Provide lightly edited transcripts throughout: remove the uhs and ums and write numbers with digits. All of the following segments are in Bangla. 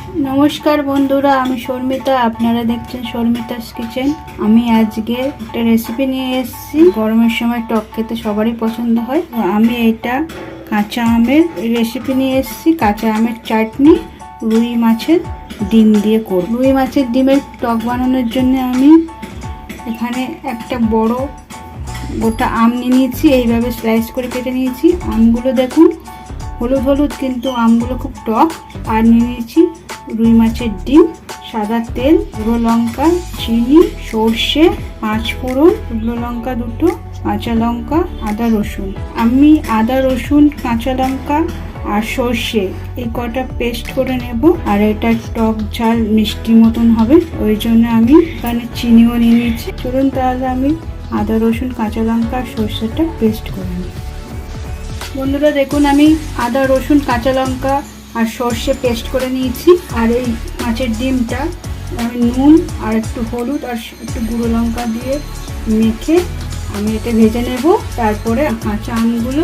নমস্কার বন্ধুরা, আমি শর্মিতা। আপনারা দেখছেন শর্মিতাস কিচেন। আমি আজকে একটা রেসিপি নিয়ে এসেছি। গরমের সময় টক খেতে সবারই পছন্দ হয়। আমি এটা কাঁচা আমের রেসিপি নিয়ে এসেছি। কাঁচা আমের চাটনি রুই মাছের ডিম দিয়ে করব। রুই মাছের ডিমের টক বানানোর জন্য আমি এখানে একটা বড় গোটা আম নিয়ে নিয়েছি। এইভাবে স্লাইস করে কেটে নিয়েছি। আমগুলো দেখুন হলুদ হলুদ, কিন্তু আমগুলো খুব টক। আর নিয়ে নিয়েছি রুই মাছের ডিম, সাদা তেল, গুঁড়ো লঙ্কা, চিনি, সর্ষে, 5 ফোড়ন, শুকনো লঙ্কা 2টো, কাঁচা লঙ্কা, আদা রসুন। আমি আদা রসুন, কাঁচা লঙ্কা আর সর্ষে এই কটা পেস্ট করে নেব। আর এটা টক ঝাল মিষ্টি মতন হবে, ওই জন্য আমি এখানে চিনিও নিয়ে নিয়েছি। চলুন তাহলে আমি আদা রসুন, কাঁচা লঙ্কা আর সর্ষেটা পেস্ট করে নিই। বন্ধুরা দেখুন, আমি আদা রসুন, কাঁচা লঙ্কা আর সর্ষে পেস্ট করে নিয়েছি। আর এই মাছের ডিমটা আমি নুন আর একটু হলুদ আর একটু গুঁড়ো লঙ্কা দিয়ে মেখে আমি এটা ভেজে নেব। তারপরে কাঁচা আমগুলো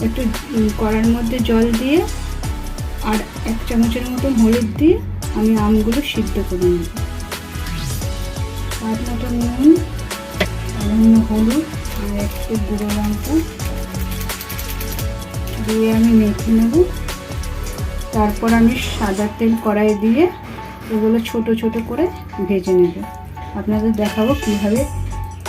একটু কড়ার মধ্যে জল দিয়ে আর 1 চামচের মতন হলুদ দিয়ে আমি আমগুলো সিদ্ধ করে নেব। স্বাদ মতো নুন, সামান্য হলুদ আর একটু গুঁড়ো লঙ্কা দিয়ে আমি মেখে নেব। তারপর আমি সাদা তেল কড়াই দিয়ে এগুলো ছোট ছোট করে ভেজে নেব। আপনাদের দেখাবো কীভাবে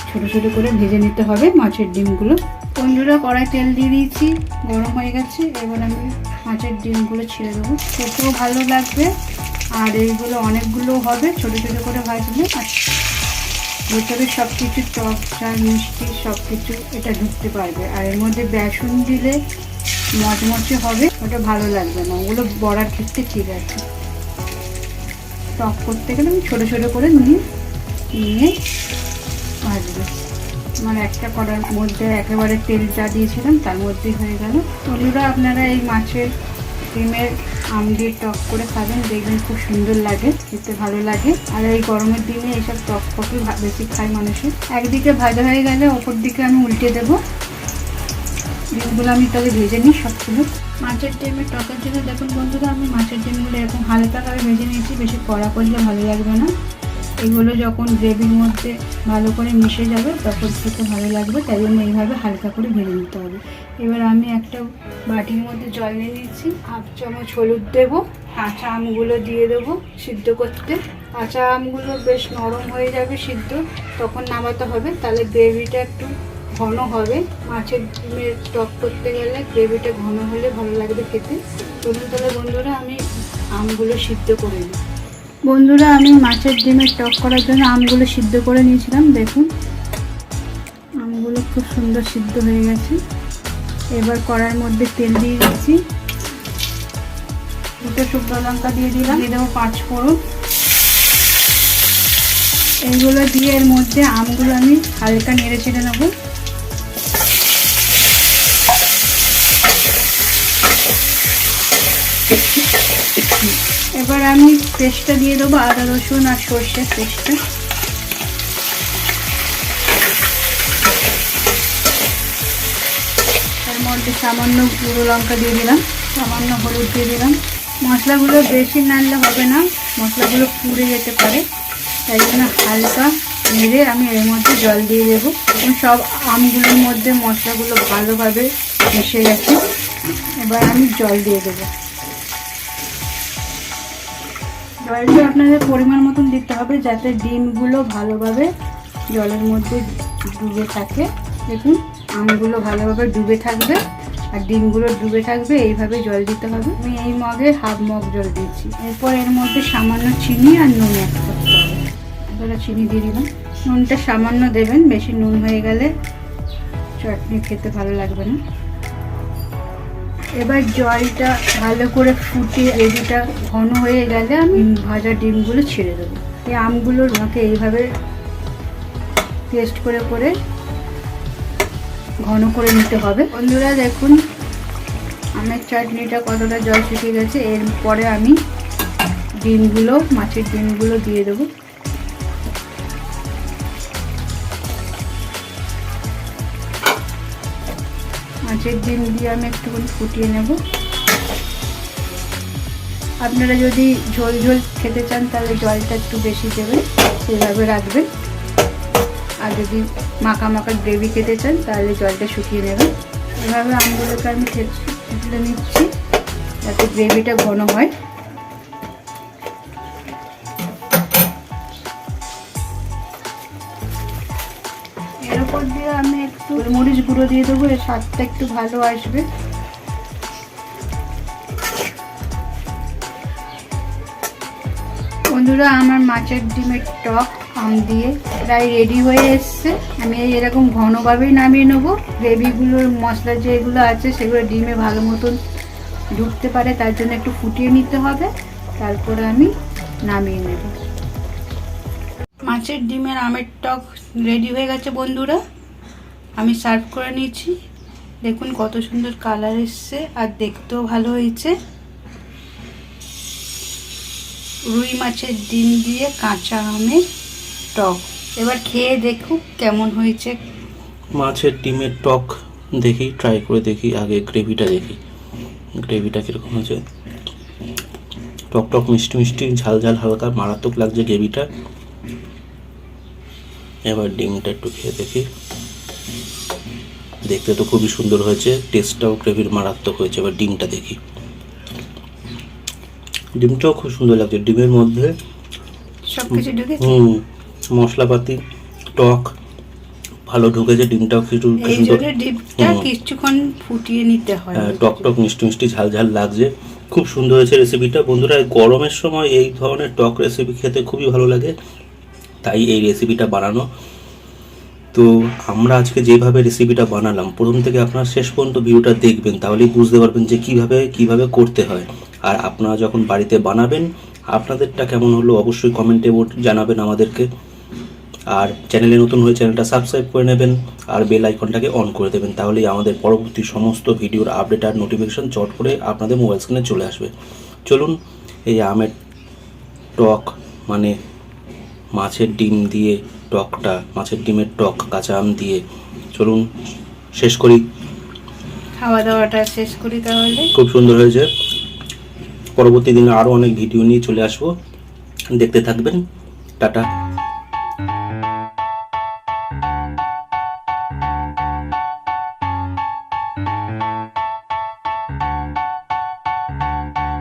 ছোট ছোট করে ভেজে নিতে হবে মাছের ডিমগুলো। বন্ধুরা, কড়াই তেল দিয়ে দিয়েছি, গরম হয়ে গেছে। এবার আমি মাছের ডিমগুলো ছেড়ে দেবো। খেতেও ভালো লাগবে আর এইগুলো অনেকগুলো হবে ছোট ছোট করে ভাজলে। আর ভেতরে সব কিছু টক ঝাল মিষ্টি সব কিছু এটা ঢুকতে পারবে। আর এর মধ্যে বেসন দিলে মচমচে হবে, ওটা ভালো লাগবে না। ওগুলো বড়ার ক্ষেত্রে ঠিক আছে। টক করতে গেলে আমি ছোটো ছোটো করে নিয়ে ভাজবো। আমার একটা কড়ার মধ্যে একেবারে তেল যা দিয়েছিলাম তার মধ্যেই হয়ে গেল। বন্ধুরা, আপনারা এই মাছের ডিমের আম দিয়ে টক করে খাবেন, দেখবেন খুব সুন্দর লাগে, খেতে ভালো লাগে। আর এই গরমের দিনে এইসব টক টকই বেশি খায় মানুষের। একদিকে ভাজা হয়ে গেলে অপর দিকে আমি উল্টে দেবো। ডিমগুলো আমি তাহলে ভেজে নিই সবগুলো। মাছের ডিমের টকের জন্য দেখুন বন্ধুরা, আমি মাছের ডিমগুলো এরকম হালকাভাবে ভেজে নিয়েছি। বেশি কড়া করলে ভালো লাগবে না। এগুলো যখন গ্রেভির মধ্যে ভালো করে মিশে যাবে তখন খেতে ভালো লাগবে, তাই জন্য এইভাবে হালকা করে ভেজে নিতে হবে। এবার আমি একটা বাটির মধ্যে জল নিয়ে নিয়েছি। 1/2 চামচ হলুদ দেবো। কাঁচা আমগুলো দিয়ে দেবো সিদ্ধ করতে। কাঁচা আমগুলো বেশ নরম হয়ে যাবে সিদ্ধ, তখন নামাতে হবে, তাহলে গ্রেভিটা একটু ঘন হবে। মাছের ডিমের টক করতে গেলে গ্রেভিটা ঘন হলে ভালো লাগবে খেতে। চলুন তাহলে বন্ধুরা আমি আমগুলো সিদ্ধ করে নিই। বন্ধুরা, আমি মাছের ডিমের টক করার জন্য আমগুলো সিদ্ধ করে নিয়েছিলাম। দেখুন আমগুলো খুব সুন্দর সিদ্ধ হয়ে গেছে। এবার কড়ার মধ্যে তেল দিয়ে দিচ্ছি, 2টো শুকনো লঙ্কা দিয়ে দিলাম, দিয়ে দেবো 5 ফোড়ন। এইগুলো দিয়ে এর মধ্যে আমগুলো আমি হালকা নেড়ে চেড়ে নেবো। এবার আমি পেস্টটা দিয়ে দেবো, আদা রসুন আর সর্ষের পেস্টটা। তার মধ্যে সামান্য গুঁড়ো লঙ্কা দিয়ে দিলাম, সামান্য হলুদ দিয়ে দিলাম। মশলাগুলো বেশি নাড়লে হবে না, মশলাগুলো পুড়ে যেতে পারে, তাই জন্য হালকা নেড়ে আমি এর মধ্যে জল দিয়ে দেবো। এবং সব আমগুলোর মধ্যে মশলাগুলো ভালোভাবে মিশে গেছে। এবার আমি জল দিয়ে দেবো। জলটা আপনাদের পরিমাণ মতন দিতে হবে, যাতে ডিমগুলো ভালোভাবে জলের মধ্যে ডুবে থাকে। দেখুন আমগুলো ভালোভাবে ডুবে থাকবে আর ডিমগুলো ডুবে থাকবে, এইভাবে জল দিতে হবে। আমি এই মগে 1/2 মগ জল দিয়েছি। এরপর এর মধ্যে সামান্য চিনি আর নুন অ্যাড করতে হবে। এবার চিনি দিয়ে দিলাম। নুনটা সামান্য দেবেন, বেশি নুন হয়ে গেলে চাটনি খেতে ভালো লাগবে না। এবার জলটা ভালো করে ফুটে গ্রেভিটা ঘন হয়ে গেলে আমি ভাজা ডিমগুলো ছেড়ে দেবো। এই আমগুলো আমাকে এইভাবে পেস্ট করে করে ঘন করে নিতে হবে। বন্ধুরা দেখুন আমের চাটনিটা কতটা জল শুকিয়ে গেছে। এরপরে আমি ডিমগুলো, মাছের ডিমগুলো দিয়ে দেবো। মাছের ডিম দিয়ে আমি একটুখানি ফুটিয়ে নেব। আপনারা যদি ঝোল ঝোল খেতে চান তাহলে জলটা একটু বেশি দেবেন, সেভাবে রাখবেন। আর যদি মাখা মাখা গ্রেভি খেতে চান তাহলে জলটা শুকিয়ে নেবেন। এভাবে আমগুলোকে আমি থেতলে নিচ্ছি যাতে গ্রেভিটা ঘন হয়। এর উপর দিয়ে আমি একটু মরিচ গুঁড়ো দিয়ে দেবো, এর স্বাদটা একটু ভালো আসবে। বন্ধুরা, আমার মাছের ডিমের টক আম দিয়ে প্রায় রেডি হয়ে এসছে। আমি এরকম ঘনভাবেই নামিয়ে নেবো। গ্রেভিগুলোর মশলা যেগুলো আছে সেগুলো ডিমে ভালো মতন ঢুকতে পারে, তার জন্য একটু ফুটিয়ে নিতে হবে, তারপরে আমি নামিয়ে নেব। মাছের ডিমের আমের টক রেডি হয়ে গেছে বন্ধুরা, আমি সার্ভ করে নিয়েছি। দেখুন কত সুন্দর কালার এসছে আর দেখতেও ভালো হয়েছে। রুই মাছের ডিম দিয়ে কাঁচা আমের টক, এবার খেয়ে দেখুন কেমন হয়েছে। মাছের ডিমের টক দেখি, ট্রাই করে দেখি। আগে গ্রেভিটা দেখি, গ্রেভিটা কীরকম হয়েছে। টক টক মিষ্টি মিষ্টি ঝাল ঝাল হালকা মারাত্মক লাগছে গ্রেভিটা। এবার ডিমটা একটু খেয়ে দেখি। দেখতে তো খুবই সুন্দর হয়েছে, টেস্টটাও গ্রেভির মারাত্মক হয়েছে। এবার ডিমটা দেখি, ডিমটাও খুব সুন্দর লাগছে। ডিমের মধ্যে সবকিছু ঢুকেছে, মশলাপাতি টক ভালো ঢুকেছে। ডিমটাও কিছু ডিমটা কিছুক্ষণ ফুটিয়ে নিতে হয়। টক টক মিষ্টি মিষ্টি ঝাল ঝাল লাগছে, খুব সুন্দর হয়েছে রেসিপিটা। বন্ধুরা, গরমের সময় এই ধরনের টক রেসিপি খেতে খুবই ভালো লাগে, তাই এই রেসিপিটা বানানো। তো আমরা আজকে যেভাবে রেসিপিটা বানালাম, প্রথম থেকে আপনারা শেষ পর্যন্ত ভিডিওটা দেখবেন, তাহলেই বুঝতে পারবেন যে কিভাবে করতে হয়। আর আপনারা যখন বাড়িতে বানাবেন আপনাদেরটা কেমন হলো অবশ্যই কমেন্টে জানাবেন আমাদেরকে। আর চ্যানেলে নতুন হয়ে চ্যানেলটা সাবস্ক্রাইব করে নেবেন আর বেল আইকনটাকে অন করে দেবেন, তাহলেই আমাদের পরবর্তী সমস্ত ভিডিওর আপডেট আর নোটিফিকেশন চট করে আপনাদের মোবাইল স্ক্রিনে চলে আসবে। চলুন, এই আমের টক মানে মাছের ডিম দিয়ে টকটা, মাছের ডিমের টক কাঁচা আম দিয়ে চলুন শেষ করি, খাওয়া দাওয়াটা শেষ করি। তাহলে খুব সুন্দর হয়েছে। পরবর্তী দিনে আরও অনেক ভিডিও নিয়ে চলে আসবো, দেখতে থাকবেন। টাটা।